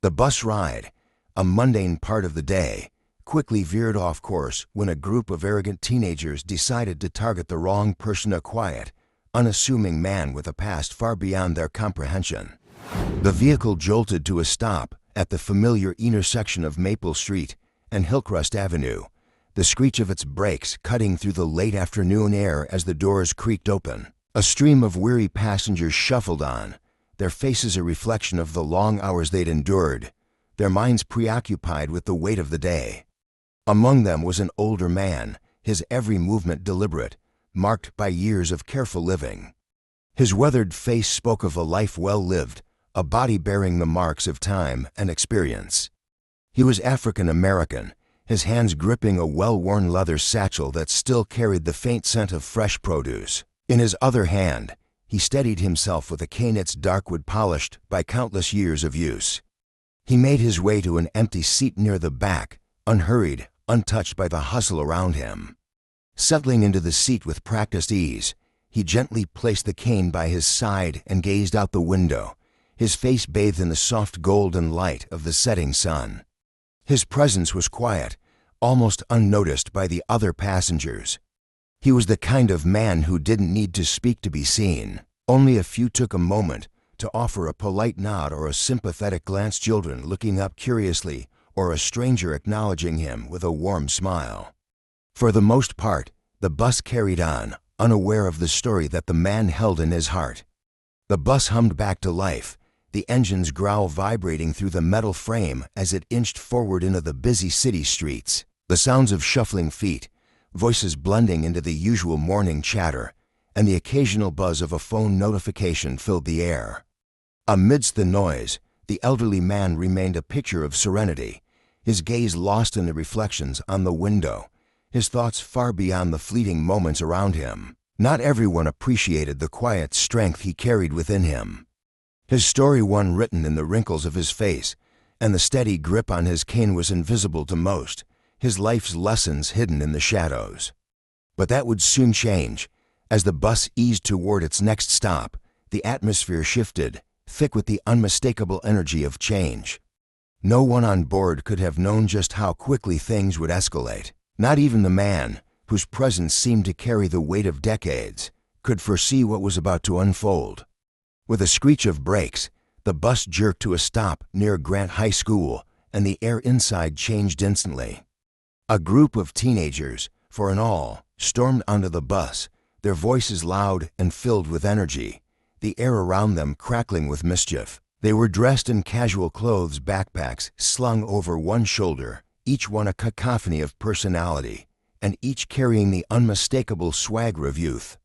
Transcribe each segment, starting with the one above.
The bus ride, a mundane part of the day, quickly veered off course when a group of arrogant teenagers decided to target the wrong person, a quiet, unassuming man with a past far beyond their comprehension. The vehicle jolted to a stop at the familiar intersection of Maple Street and Hillcrest Avenue, the screech of its brakes cutting through the late afternoon air as the doors creaked open. A stream of weary passengers shuffled on, their faces a reflection of the long hours they'd endured, their minds preoccupied with the weight of the day. Among them was an older man, his every movement deliberate, marked by years of careful living. His weathered face spoke of a life well lived, a body bearing the marks of time and experience. He was African American, his hands gripping a well-worn leather satchel that still carried the faint scent of fresh produce. In his other hand, he steadied himself with a cane, its dark wood polished by countless years of use. He made his way to an empty seat near the back, unhurried, untouched by the hustle around him. Settling into the seat with practiced ease, he gently placed the cane by his side and gazed out the window, his face bathed in the soft golden light of the setting sun. His presence was quiet, almost unnoticed by the other passengers. He was the kind of man who didn't need to speak to be seen. Only a few took a moment to offer a polite nod or a sympathetic glance, children looking up curiously or a stranger acknowledging him with a warm smile. For the most part, the bus carried on, unaware of the story that the man held in his heart. The bus hummed back to life, the engine's growl vibrating through the metal frame as it inched forward into the busy city streets. The sounds of shuffling feet, voices blending into the usual morning chatter, and the occasional buzz of a phone notification filled the air. Amidst the noise, the elderly man remained a picture of serenity, his gaze lost in the reflections on the window, his thoughts far beyond the fleeting moments around him. Not everyone appreciated the quiet strength he carried within him. His story, one written in the wrinkles of his face, and the steady grip on his cane, was invisible to most, his life's lessons hidden in the shadows. But that would soon change. As the bus eased toward its next stop, the atmosphere shifted, thick with the unmistakable energy of change. No one on board could have known just how quickly things would escalate. Not even the man, whose presence seemed to carry the weight of decades, could foresee what was about to unfold. With a screech of brakes, the bus jerked to a stop near Grant High School, and the air inside changed instantly. A group of teenagers, four in all, stormed onto the bus, their voices loud and filled with energy, the air around them crackling with mischief. They were dressed in casual clothes, backpacks slung over one shoulder, each one a cacophony of personality, and each carrying the unmistakable swagger of youth.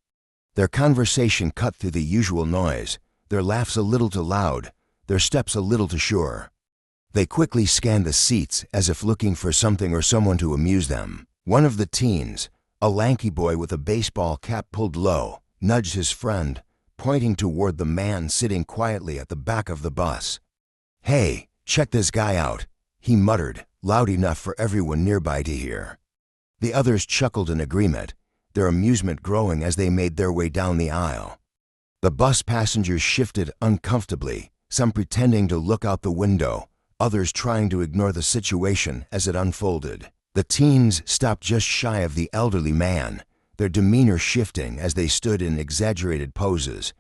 Their conversation cut through the usual noise, their laughs a little too loud, their steps a little too sure. They quickly scanned the seats as if looking for something or someone to amuse them. One of the teens, a lanky boy with a baseball cap pulled low, nudged his friend, pointing toward the man sitting quietly at the back of the bus. "Hey, check this guy out," he muttered, loud enough for everyone nearby to hear. The others chuckled in agreement, their amusement growing as they made their way down the aisle. The bus passengers shifted uncomfortably, some pretending to look out the window, others trying to ignore the situation as it unfolded. The teens stopped just shy of the elderly man, their demeanor shifting as they stood in exaggerated poses,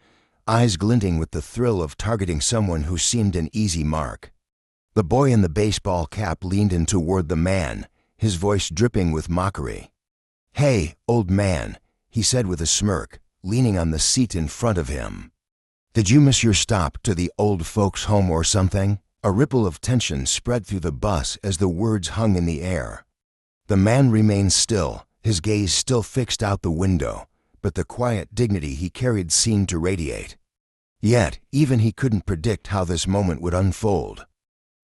eyes glinting with the thrill of targeting someone who seemed an easy mark. The boy in the baseball cap leaned in toward the man, his voice dripping with mockery. "Hey, old man," he said with a smirk, leaning on the seat in front of him. "Did you miss your stop to the old folks' home or something?" A ripple of tension spread through the bus as the words hung in the air. The man remained still, his gaze still fixed out the window, but the quiet dignity he carried seemed to radiate. Yet, even he couldn't predict how this moment would unfold.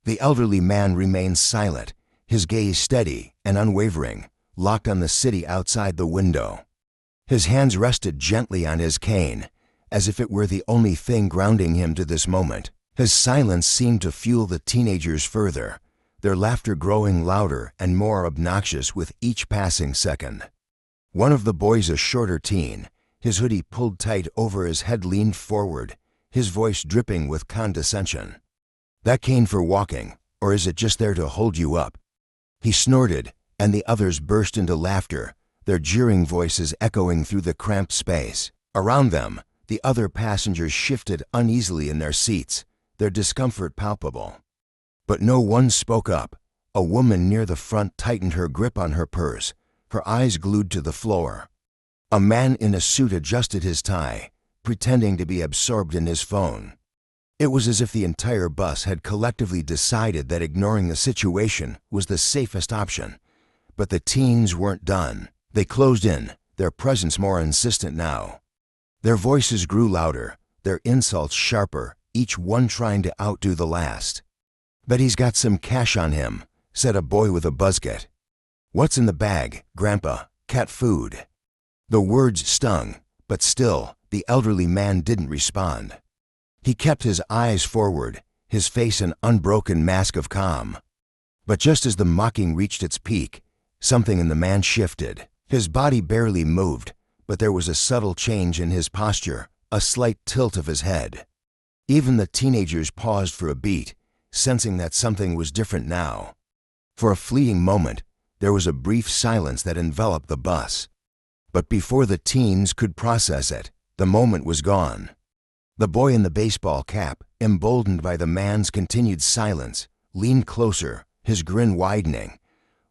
The elderly man remained silent, his gaze steady and unwavering, locked on the city outside the window. His hands rested gently on his cane, as if it were the only thing grounding him to this moment. His silence seemed to fuel the teenagers further, their laughter growing louder and more obnoxious with each passing second. One of the boys, a shorter teen, his hoodie pulled tight over his head, leaned forward, his voice dripping with condescension. That cane for walking, or is it just there to hold you up?" He snorted, and the others burst into laughter, their jeering voices echoing through the cramped space. Around them, the other passengers shifted uneasily in their seats, their discomfort palpable. But no one spoke up. A woman near the front tightened her grip on her purse, her eyes glued to the floor. A man in a suit adjusted his tie, pretending to be absorbed in his phone. It was as if the entire bus had collectively decided that ignoring the situation was the safest option. But the teens weren't done. They closed in, their presence more insistent now. Their voices grew louder, their insults sharper, each one trying to outdo the last. "Bet he's got some cash on him," said a boy with a buzzcut. "What's in the bag, Grandpa? Cat food." The words stung, but still, the elderly man didn't respond. He kept his eyes forward, his face an unbroken mask of calm. But just as the mocking reached its peak, something in the man shifted. His body barely moved, but there was a subtle change in his posture, a slight tilt of his head. Even the teenagers paused for a beat, sensing that something was different now. For a fleeting moment, there was a brief silence that enveloped the bus. But before the teens could process it, the moment was gone. The boy in the baseball cap, emboldened by the man's continued silence, leaned closer, his grin widening.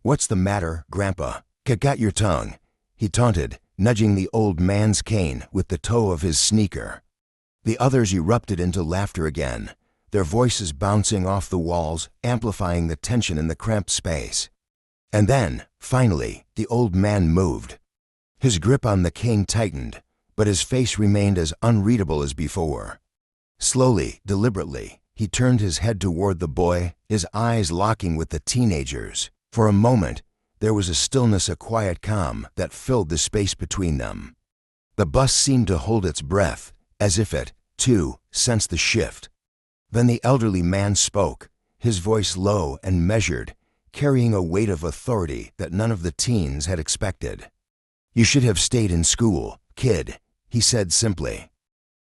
"What's the matter, Grandpa? Got your tongue," he taunted, nudging the old man's cane with the toe of his sneaker. The others erupted into laughter again, their voices bouncing off the walls, amplifying the tension in the cramped space. And then, finally, the old man moved. His grip on the cane tightened, but his face remained as unreadable as before. Slowly, deliberately, he turned his head toward the boy, his eyes locking with the teenagers. For a moment, there was a stillness, a quiet calm that filled the space between them. The bus seemed to hold its breath, as if it, too, sensed the shift. Then the elderly man spoke, his voice low and measured, carrying a weight of authority that none of the teens had expected. "You should have stayed in school, kid," he said simply.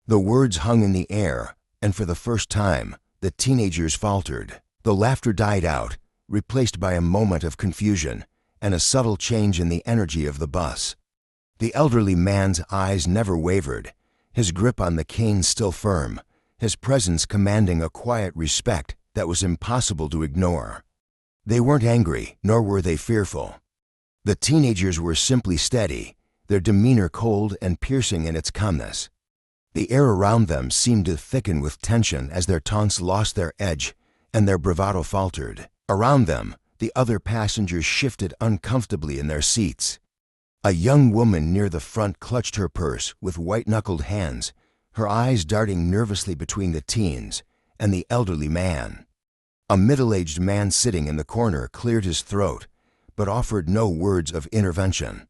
The words hung in the air, and for the first time, the teenagers faltered. The laughter died out, replaced by a moment of confusion and a subtle change in the energy of the bus. The elderly man's eyes never wavered, his grip on the cane still firm, his presence commanding a quiet respect that was impossible to ignore. They weren't angry, nor were they fearful. The teenagers were simply steady, their demeanor cold and piercing in its calmness. The air around them seemed to thicken with tension as their taunts lost their edge and their bravado faltered. Around them, the other passengers shifted uncomfortably in their seats. A young woman near the front clutched her purse with white-knuckled hands, her eyes darting nervously between the teens and the elderly man. A middle-aged man sitting in the corner cleared his throat, but offered no words of intervention.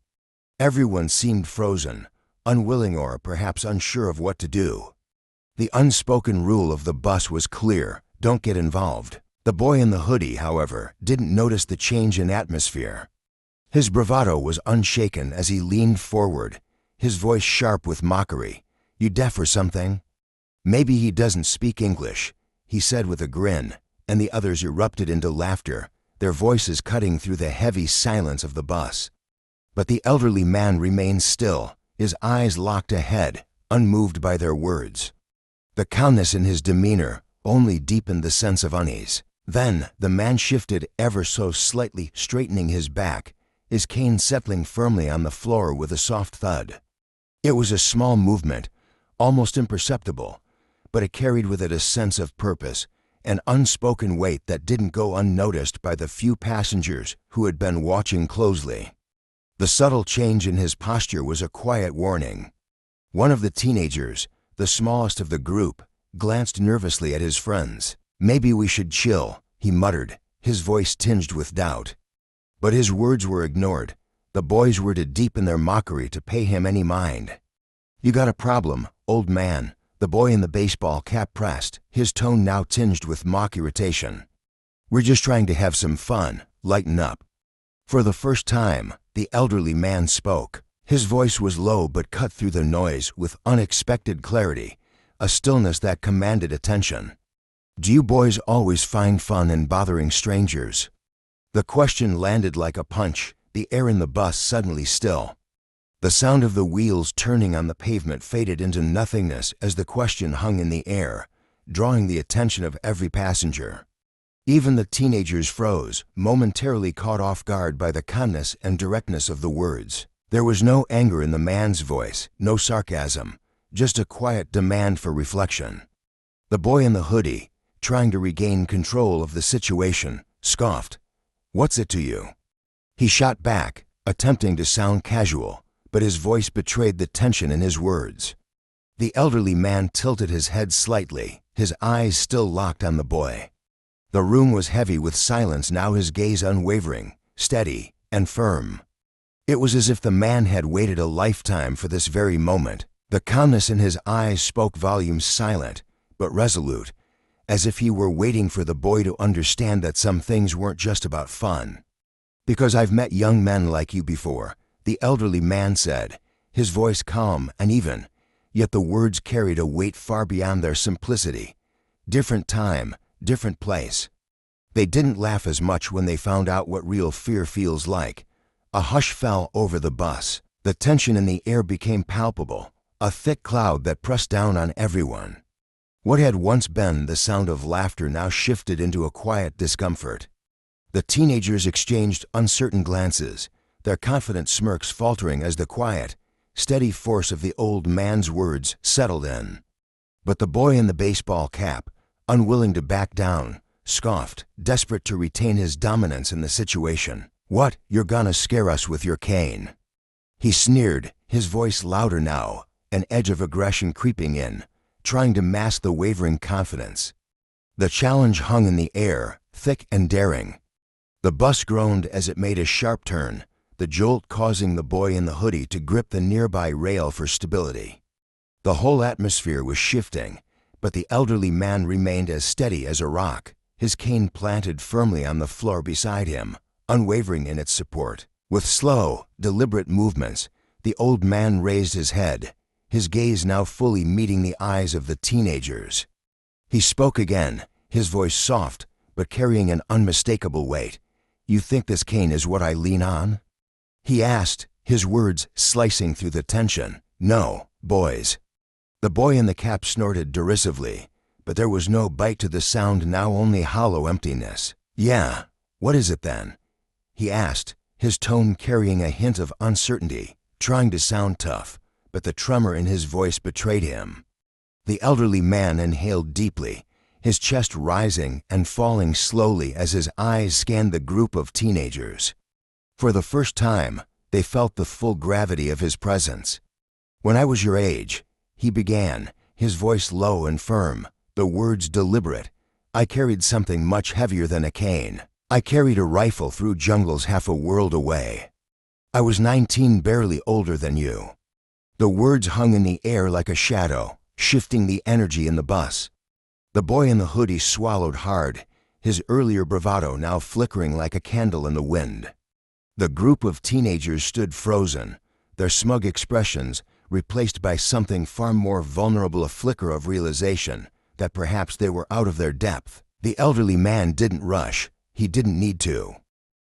Everyone seemed frozen, unwilling or perhaps unsure of what to do. The unspoken rule of the bus was clear: don't get involved. The boy in the hoodie, however, didn't notice the change in atmosphere. His bravado was unshaken as he leaned forward, his voice sharp with mockery. "You deaf or something?" "Maybe he doesn't speak English," he said with a grin, and the others erupted into laughter, their voices cutting through the heavy silence of the bus. But the elderly man remained still, his eyes locked ahead, unmoved by their words. The calmness in his demeanor only deepened the sense of unease. Then the man shifted ever so slightly, straightening his back, his cane settling firmly on the floor with a soft thud. It was a small movement, almost imperceptible, but it carried with it a sense of purpose, an unspoken weight that didn't go unnoticed by the few passengers who had been watching closely. The subtle change in his posture was a quiet warning. One of the teenagers, the smallest of the group, glanced nervously at his friends. "Maybe we should chill," he muttered, his voice tinged with doubt. But his words were ignored. The boys were too deep in their mockery to pay him any mind. "You got a problem, old man?" the boy in the baseball cap pressed, his tone now tinged with mock irritation. "We're just trying to have some fun, lighten up." For the first time, the elderly man spoke. His voice was low but cut through the noise with unexpected clarity, a stillness that commanded attention. Do you boys always find fun in bothering strangers? The question landed like a punch, the air in the bus suddenly still. The sound of the wheels turning on the pavement faded into nothingness as the question hung in the air, drawing the attention of every passenger. Even the teenagers froze, momentarily caught off guard by the calmness and directness of the words. There was no anger in the man's voice, no sarcasm, just a quiet demand for reflection. The boy in the hoodie, trying to regain control of the situation, scoffed. "What's it to you?" He shot back, attempting to sound casual, but his voice betrayed the tension in his words. The elderly man tilted his head slightly, his eyes still locked on the boy. The room was heavy with silence, now his gaze unwavering, steady, and firm. It was as if the man had waited a lifetime for this very moment. The calmness in his eyes spoke volumes, silent, but resolute, as if he were waiting for the boy to understand that some things weren't just about fun. "Because I've met young men like you before," the elderly man said, his voice calm and even, yet the words carried a weight far beyond their simplicity. Different time, different place. They didn't laugh as much when they found out what real fear feels like. A hush fell over the bus. The tension in the air became palpable, a thick cloud that pressed down on everyone. What had once been the sound of laughter now shifted into a quiet discomfort. The teenagers exchanged uncertain glances, their confident smirks faltering as the quiet, steady force of the old man's words settled in. But the boy in the baseball cap, unwilling to back down, scoffed, desperate to retain his dominance in the situation. "What, you're gonna scare us with your cane?" He sneered, his voice louder now, an edge of aggression creeping in, trying to mask the wavering confidence. The challenge hung in the air, thick and daring. The bus groaned as it made a sharp turn, the jolt causing the boy in the hoodie to grip the nearby rail for stability. The whole atmosphere was shifting, but the elderly man remained as steady as a rock, his cane planted firmly on the floor beside him, unwavering in its support. With slow, deliberate movements, the old man raised his head, his gaze now fully meeting the eyes of the teenagers. He spoke again, his voice soft, but carrying an unmistakable weight. "You think this cane is what I lean on?" he asked, his words slicing through the tension. "No, boys." The boy in the cap snorted derisively, but there was no bite to the sound, now only hollow emptiness. "Yeah, what is it then?" he asked, his tone carrying a hint of uncertainty, trying to sound tough, but the tremor in his voice betrayed him. The elderly man inhaled deeply, his chest rising and falling slowly as his eyes scanned the group of teenagers. For the first time, they felt the full gravity of his presence. "When I was your age," he began, his voice low and firm, the words deliberate, "I carried something much heavier than a cane. I carried a rifle through jungles half a world away. I was 19, barely older than you." The words hung in the air like a shadow, shifting the energy in the bus. The boy in the hoodie swallowed hard, his earlier bravado now flickering like a candle in the wind. The group of teenagers stood frozen, their smug expressions replaced by something far more vulnerable, a flicker of realization that perhaps they were out of their depth. The elderly man didn't rush. He didn't need to.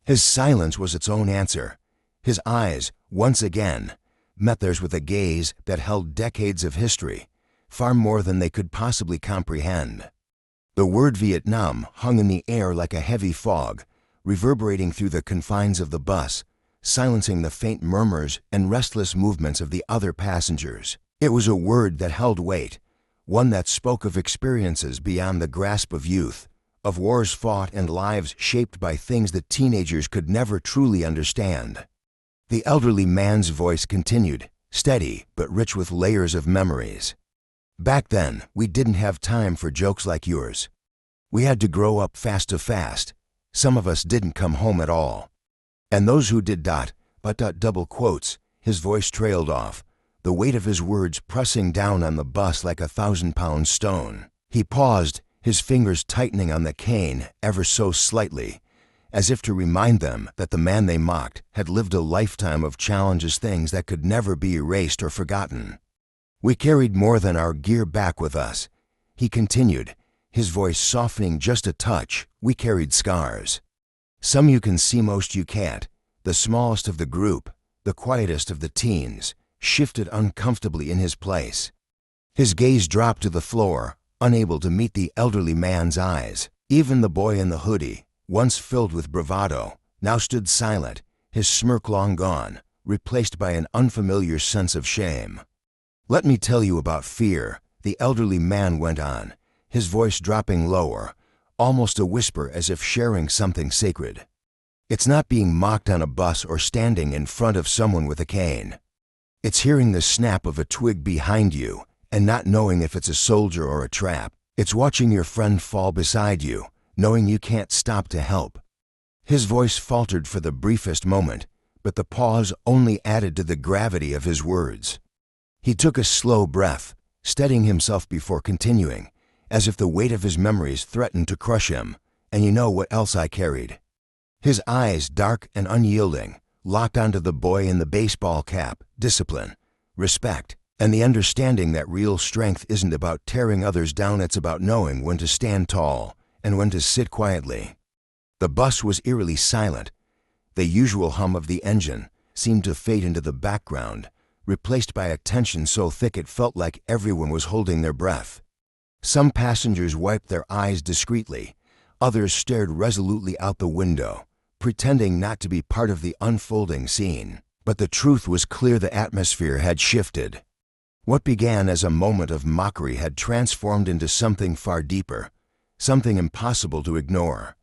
His silence was its own answer. His eyes, once again, met theirs with a gaze that held decades of history, far more than they could possibly comprehend. The word Vietnam hung in the air like a heavy fog, reverberating through the confines of the bus, silencing the faint murmurs and restless movements of the other passengers. It was a word that held weight, one that spoke of experiences beyond the grasp of youth, of wars fought and lives shaped by things that teenagers could never truly understand. The elderly man's voice continued, steady but rich with layers of memories. "Back then, we didn't have time for jokes like yours. We had to grow up fast to fast. Some of us didn't come home at all. And those who did double quotes, his voice trailed off, the weight of his words pressing down on the bus like a 1,000-pound stone. He paused, his fingers tightening on the cane ever so slightly, as if to remind them that the man they mocked had lived a lifetime of challenges, things that could never be erased or forgotten. "We carried more than our gear back with us," he continued, his voice softening just a touch. "We carried scars. Some you can see, most you can't." The smallest of the group, the quietest of the teens, shifted uncomfortably in his place. His gaze dropped to the floor, unable to meet the elderly man's eyes. Even the boy in the hoodie, once filled with bravado, now stood silent, his smirk long gone, replaced by an unfamiliar sense of shame. "Let me tell you about fear," the elderly man went on, his voice dropping lower, almost a whisper, as if sharing something sacred. "It's not being mocked on a bus or standing in front of someone with a cane. It's hearing the snap of a twig behind you and not knowing if it's a soldier or a trap. It's watching your friend fall beside you, knowing you can't stop to help." His voice faltered for the briefest moment, but the pause only added to the gravity of his words. He took a slow breath, steadying himself before continuing, as if the weight of his memories threatened to crush him. "And you know what else I carried?" His eyes, dark and unyielding, locked onto the boy in the baseball cap. "Discipline, respect, and the understanding that real strength isn't about tearing others down. It's about knowing when to stand tall and when to sit quietly." The bus was eerily silent. The usual hum of the engine seemed to fade into the background, replaced by a tension so thick it felt like everyone was holding their breath. Some passengers wiped their eyes discreetly. Others stared resolutely out the window, pretending not to be part of the unfolding scene. But the truth was clear: the atmosphere had shifted. What began as a moment of mockery had transformed into something far deeper, something impossible to ignore.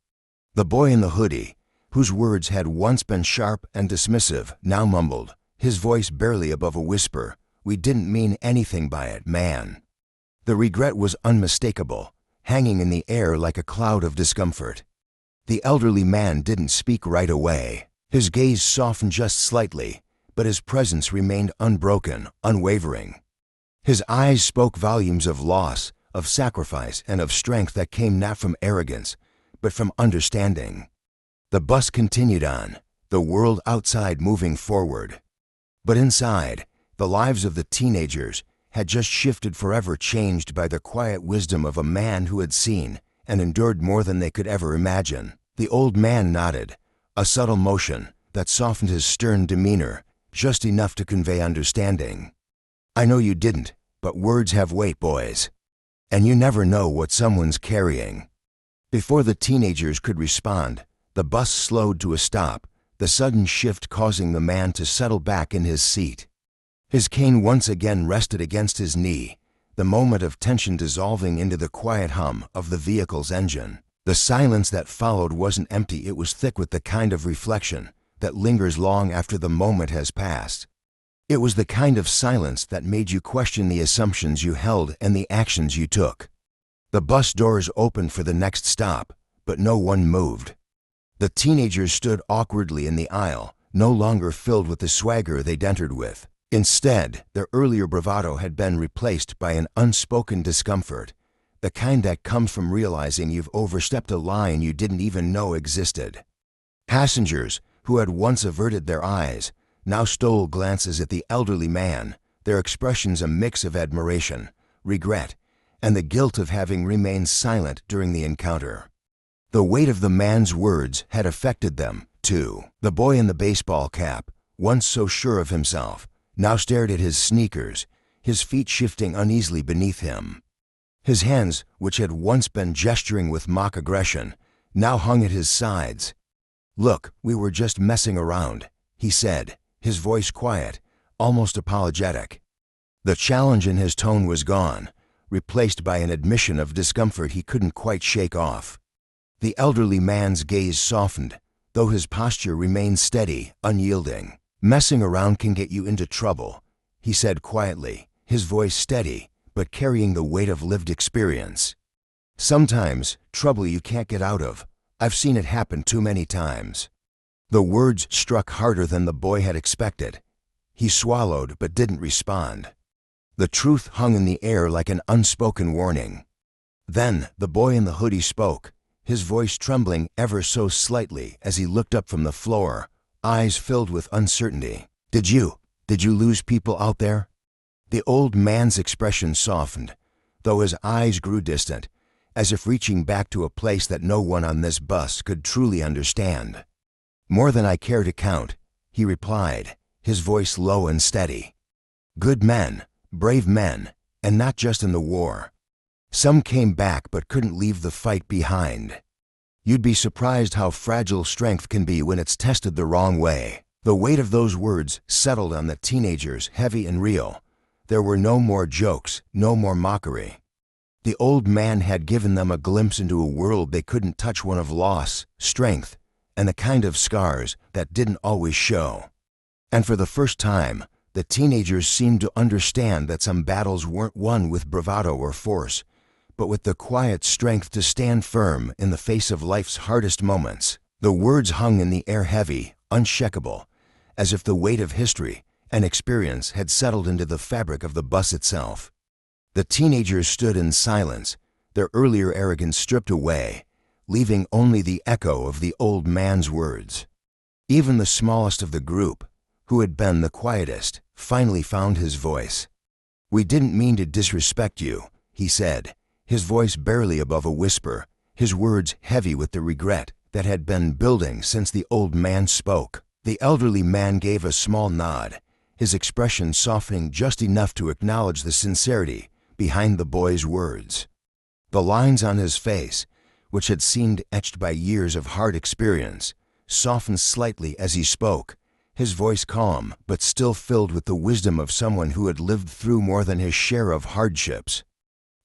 The boy in the hoodie, whose words had once been sharp and dismissive, now mumbled, his voice barely above a whisper, "We didn't mean anything by it, man." The regret was unmistakable, hanging in the air like a cloud of discomfort. The elderly man didn't speak right away. His gaze softened just slightly, but his presence remained unbroken, unwavering. His eyes spoke volumes of loss, of sacrifice, and of strength that came not from arrogance, but from understanding. The bus continued on, the world outside moving forward. But inside, the lives of the teenagers had just shifted forever, changed by the quiet wisdom of a man who had seen and endured more than they could ever imagine. The old man nodded, a subtle motion that softened his stern demeanor, just enough to convey understanding. "I know you didn't, but words have weight, boys. And you never know what someone's carrying." Before the teenagers could respond, the bus slowed to a stop, the sudden shift causing the man to settle back in his seat. His cane once again rested against his knee, the moment of tension dissolving into the quiet hum of the vehicle's engine. The silence that followed wasn't empty, it was thick with the kind of reflection that lingers long after the moment has passed. It was the kind of silence that made you question the assumptions you held and the actions you took. The bus doors opened for the next stop, but no one moved. The teenagers stood awkwardly in the aisle, no longer filled with the swagger they'd entered with. Instead, their earlier bravado had been replaced by an unspoken discomfort, the kind that comes from realizing you've overstepped a line you didn't even know existed. Passengers, who had once averted their eyes, now stole glances at the elderly man, their expressions a mix of admiration, regret, and the guilt of having remained silent during the encounter. The weight of the man's words had affected them, too. The boy in the baseball cap, once so sure of himself, now stared at his sneakers, his feet shifting uneasily beneath him. His hands, which had once been gesturing with mock aggression, now hung at his sides. "Look, we were just messing around," he said, his voice quiet, almost apologetic. The challenge in his tone was gone, replaced by an admission of discomfort he couldn't quite shake off. The elderly man's gaze softened, though his posture remained steady, unyielding. "Messing around can get you into trouble," he said quietly, his voice steady, but carrying the weight of lived experience. "Sometimes, trouble you can't get out of. I've seen it happen too many times." The words struck harder than the boy had expected. He swallowed but didn't respond. The truth hung in the air like an unspoken warning. Then the boy in the hoodie spoke, his voice trembling ever so slightly as he looked up from the floor, eyes filled with uncertainty. Did you lose people out there?" The old man's expression softened, though his eyes grew distant, as if reaching back to a place that no one on this bus could truly understand. "More than I care to count," he replied, his voice low and steady. "Good men, brave men, and not just in the war. Some came back but couldn't leave the fight behind. You'd be surprised how fragile strength can be when it's tested the wrong way." The weight of those words settled on the teenagers, heavy and real. There were no more jokes, no more mockery. The old man had given them a glimpse into a world they couldn't touch, one of loss, strength, and the kind of scars that didn't always show. And for the first time, the teenagers seemed to understand that some battles weren't won with bravado or force, but with the quiet strength to stand firm in the face of life's hardest moments. The words hung in the air, heavy, unshakable, as if the weight of history and experience had settled into the fabric of the bus itself. The teenagers stood in silence, their earlier arrogance stripped away, leaving only the echo of the old man's words. Even the smallest of the group, who had been the quietest, finally found his voice. "We didn't mean to disrespect you," he said, his voice barely above a whisper, his words heavy with the regret that had been building since the old man spoke. The elderly man gave a small nod, his expression softening just enough to acknowledge the sincerity behind the boy's words. The lines on his face, which had seemed etched by years of hard experience, softened slightly as he spoke, his voice calm but still filled with the wisdom of someone who had lived through more than his share of hardships.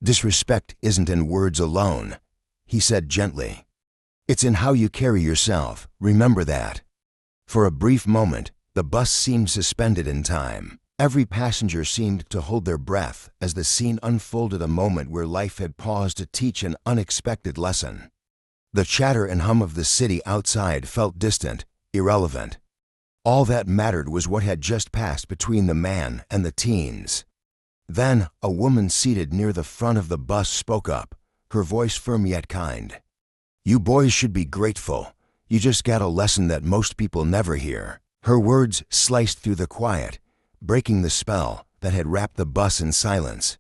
"Disrespect isn't in words alone," he said gently. "It's in how you carry yourself, remember that." For a brief moment, the bus seemed suspended in time. Every passenger seemed to hold their breath as the scene unfolded, a moment where life had paused to teach an unexpected lesson. The chatter and hum of the city outside felt distant, irrelevant. All that mattered was what had just passed between the man and the teens. Then, a woman seated near the front of the bus spoke up, her voice firm yet kind. "You boys should be grateful. You just got a lesson that most people never hear." Her words sliced through the quiet, breaking the spell that had wrapped the bus in silence.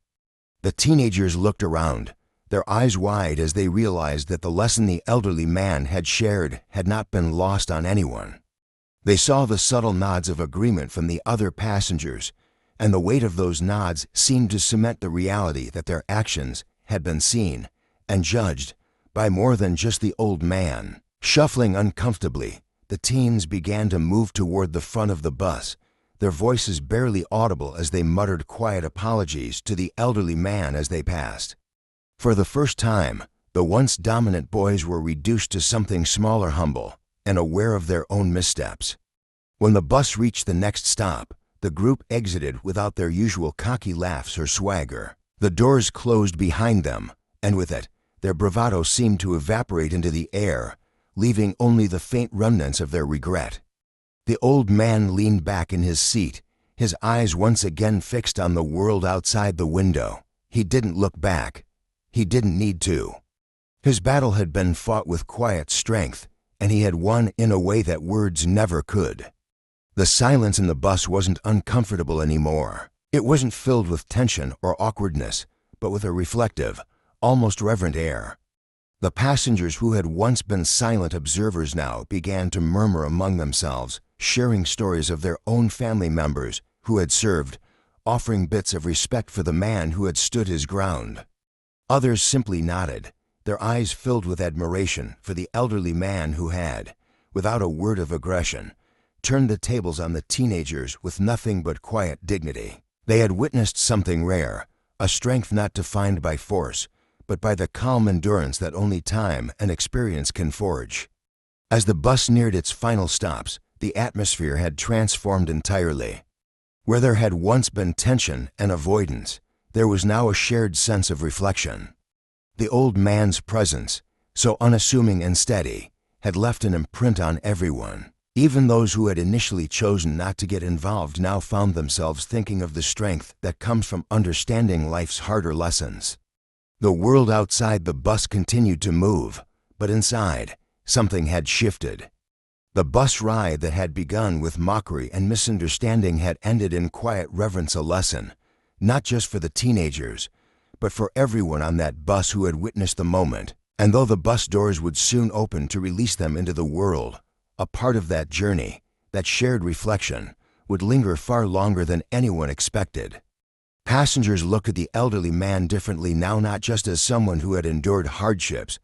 The teenagers looked around, their eyes wide as they realized that the lesson the elderly man had shared had not been lost on anyone. They saw the subtle nods of agreement from the other passengers, and the weight of those nods seemed to cement the reality that their actions had been seen and judged by more than just the old man. Shuffling uncomfortably, the teens began to move toward the front of the bus, their voices barely audible as they muttered quiet apologies to the elderly man as they passed. For the first time, the once dominant boys were reduced to something smaller, humble, and aware of their own missteps. When the bus reached the next stop, the group exited without their usual cocky laughs or swagger. The doors closed behind them, and with it, their bravado seemed to evaporate into the air, leaving only the faint remnants of their regret. The old man leaned back in his seat, his eyes once again fixed on the world outside the window. He didn't look back. He didn't need to. His battle had been fought with quiet strength, and he had won in a way that words never could. The silence in the bus wasn't uncomfortable anymore. It wasn't filled with tension or awkwardness, but with a reflective, almost reverent air. The passengers who had once been silent observers now began to murmur among themselves, sharing stories of their own family members who had served, offering bits of respect for the man who had stood his ground. Others simply nodded, their eyes filled with admiration for the elderly man who had, without a word of aggression, turned the tables on the teenagers with nothing but quiet dignity. They had witnessed something rare, a strength not defined by force, but by the calm endurance that only time and experience can forge. As the bus neared its final stops, the atmosphere had transformed entirely. Where there had once been tension and avoidance, there was now a shared sense of reflection. The old man's presence, so unassuming and steady, had left an imprint on everyone. Even those who had initially chosen not to get involved now found themselves thinking of the strength that comes from understanding life's harder lessons. The world outside the bus continued to move, but inside, something had shifted. The bus ride that had begun with mockery and misunderstanding had ended in quiet reverence, a lesson, not just for the teenagers, but for everyone on that bus who had witnessed the moment. And though the bus doors would soon open to release them into the world, a part of that journey, that shared reflection, would linger far longer than anyone expected. Passengers looked at the elderly man differently now, not just as someone who had endured hardships,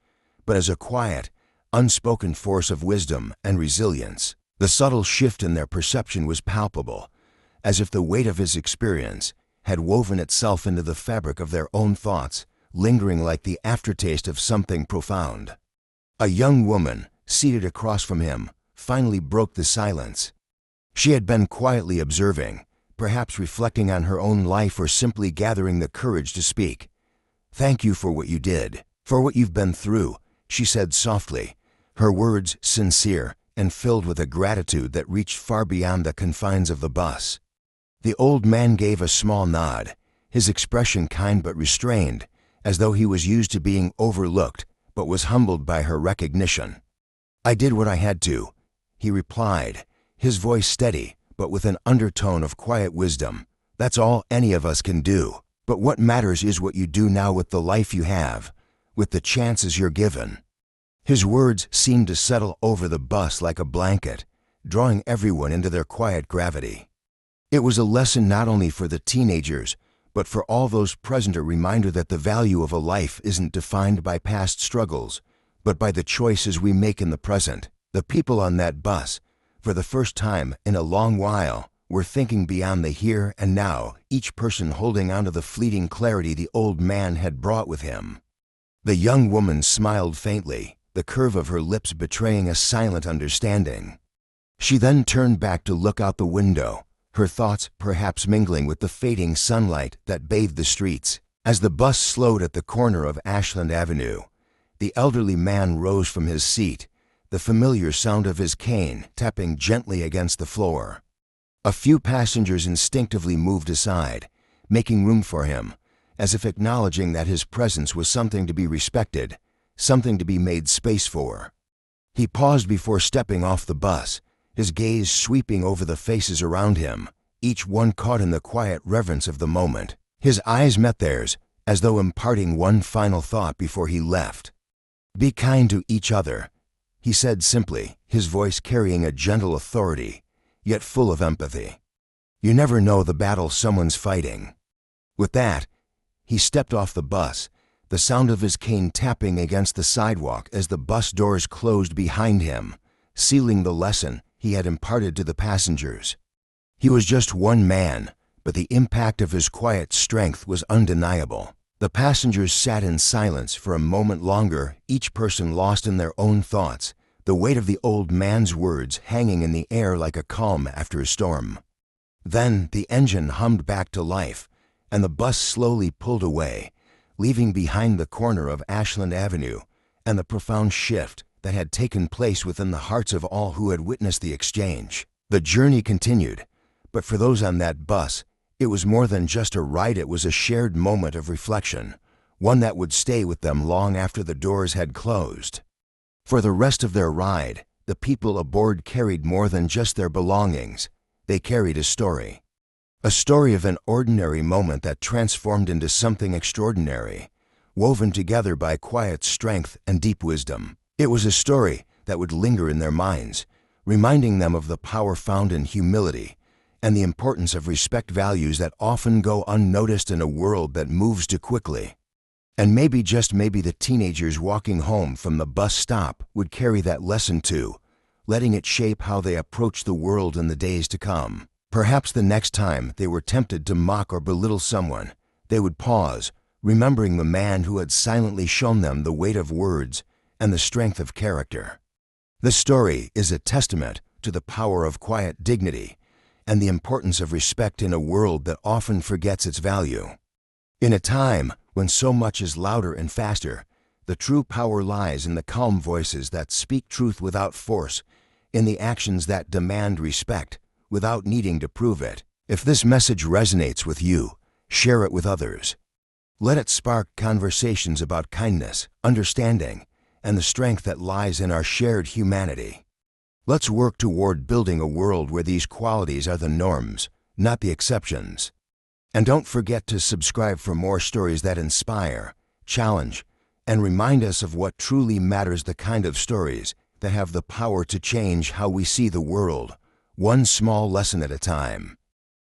but as a quiet, unspoken force of wisdom and resilience. The subtle shift in their perception was palpable, as if the weight of his experience had woven itself into the fabric of their own thoughts, lingering like the aftertaste of something profound. A young woman, seated across from him, finally broke the silence. She had been quietly observing, perhaps reflecting on her own life or simply gathering the courage to speak. "Thank you for what you did, for what you've been through," she said softly, her words sincere and filled with a gratitude that reached far beyond the confines of the bus. The old man gave a small nod, his expression kind but restrained, as though he was used to being overlooked but was humbled by her recognition. "I did what I had to," he replied, his voice steady but with an undertone of quiet wisdom. "That's all any of us can do. But what matters is what you do now with the life you have, with the chances you're given." His words seemed to settle over the bus like a blanket, drawing everyone into their quiet gravity. It was a lesson not only for the teenagers, but for all those present, a reminder that the value of a life isn't defined by past struggles, but by the choices we make in the present. The people on that bus, for the first time in a long while, were thinking beyond the here and now, each person holding on to the fleeting clarity the old man had brought with him. The young woman smiled faintly, the curve of her lips betraying a silent understanding. She then turned back to look out the window, her thoughts perhaps mingling with the fading sunlight that bathed the streets. As the bus slowed at the corner of Ashland Avenue, the elderly man rose from his seat, the familiar sound of his cane tapping gently against the floor. A few passengers instinctively moved aside, making room for him, as if acknowledging that his presence was something to be respected, something to be made space for. He paused before stepping off the bus, his gaze sweeping over the faces around him, each one caught in the quiet reverence of the moment. His eyes met theirs, as though imparting one final thought before he left. "Be kind to each other," he said simply, his voice carrying a gentle authority, yet full of empathy. "You never know the battle someone's fighting." With that, he stepped off the bus, the sound of his cane tapping against the sidewalk as the bus doors closed behind him, sealing the lesson he had imparted to the passengers. He was just one man, but the impact of his quiet strength was undeniable. The passengers sat in silence for a moment longer, each person lost in their own thoughts, the weight of the old man's words hanging in the air like a calm after a storm. Then the engine hummed back to life, and the bus slowly pulled away, leaving behind the corner of Ashland Avenue and the profound shift that had taken place within the hearts of all who had witnessed the exchange. The journey continued, but for those on that bus, it was more than just a ride. It was a shared moment of reflection, one that would stay with them long after the doors had closed. For the rest of their ride, the people aboard carried more than just their belongings. They carried a story. A story of an ordinary moment that transformed into something extraordinary, woven together by quiet strength and deep wisdom. It was a story that would linger in their minds, reminding them of the power found in humility and the importance of respect, values that often go unnoticed in a world that moves too quickly. And maybe, just maybe, the teenagers walking home from the bus stop would carry that lesson too, letting it shape how they approach the world in the days to come. Perhaps the next time they were tempted to mock or belittle someone, they would pause, remembering the man who had silently shown them the weight of words and the strength of character. The story is a testament to the power of quiet dignity and the importance of respect in a world that often forgets its value. In a time when so much is louder and faster, the true power lies in the calm voices that speak truth without force, in the actions that demand respect without needing to prove it. If this message resonates with you, share it with others. Let it spark conversations about kindness, understanding, and the strength that lies in our shared humanity. Let's work toward building a world where these qualities are the norms, not the exceptions. And don't forget to subscribe for more stories that inspire, challenge, and remind us of what truly matters, the kind of stories that have the power to change how we see the world, one small lesson at a time.